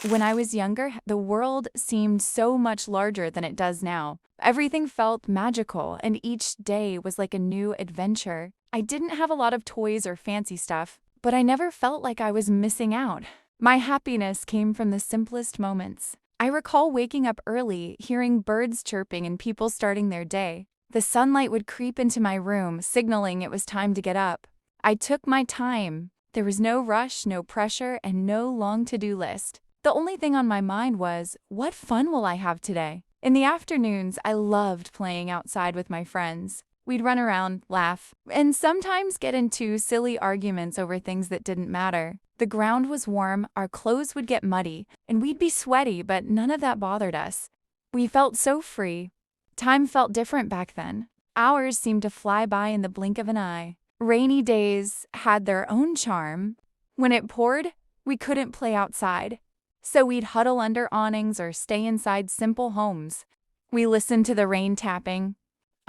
When I was younger, the world seemed so much larger than it does now. Everything felt magical, and each day was like a new adventure. I didn't have a lot of toys or fancy stuff, but I never felt like I was missing out. My happiness came from the simplest moments. I recall waking up early, hearing birds chirping and people starting their day. The sunlight would creep into my room, signaling it was time to get up. I took my time. There was no rush, no pressure, and no long to-do list. The only thing on my mind was, what fun will I have today? In the afternoons, I loved playing outside with my friends. We'd run around, laugh, and sometimes get into silly arguments over things that didn't matter. The ground was warm, our clothes would get muddy, and we'd be sweaty, but none of that bothered us. We felt so free. Time felt different back then. Hours seemed to fly by in the blink of an eye. Rainy days had their own charm. When it poured, we couldn't play outside. So we'd huddle under awnings or stay inside simple homes. We listened to the rain tapping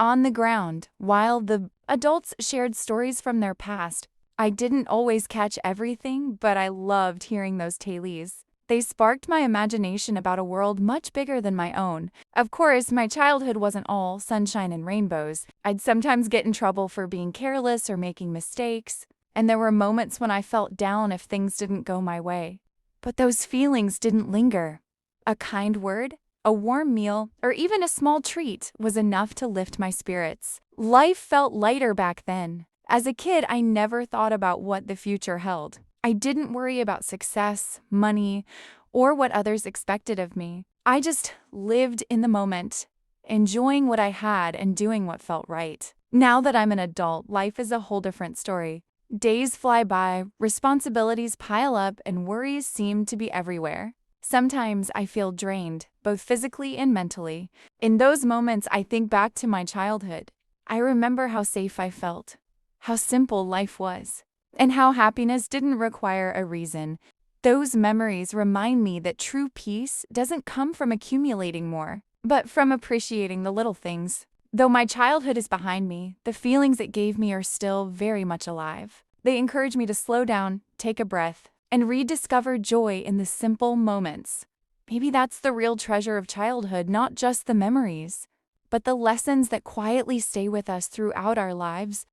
on the ground while the adults shared stories from their past. I didn't always catch everything, but I loved hearing those tales. They sparked my imagination about a world much bigger than my own. Of course, my childhood wasn't all sunshine and rainbows. I'd sometimes get in trouble for being careless or making mistakes, and there were moments when I felt down if things didn't go my way. But those feelings didn't linger. A kind word, a warm meal, or even a small treat was enough to lift my spirits. Life felt lighter back then. As a kid, I never thought about what the future held. I didn't worry about success, money, or what others expected of me. I just lived in the moment, enjoying what I had and doing what felt right. Now that I'm an adult, life is a whole different story. Days fly by, responsibilities pile up, and worries seem to be everywhere. Sometimes I feel drained, both physically and mentally. In those moments, I think back to my childhood. I remember how safe I felt, how simple life was, and how happiness didn't require a reason. Those memories remind me that true peace doesn't come from accumulating more, but from appreciating the little things. Though my childhood is behind me, the feelings it gave me are still very much alive. They encourage me to slow down, take a breath, and rediscover joy in the simple moments. Maybe that's the real treasure of childhood, not just the memories, but the lessons that quietly stay with us throughout our lives.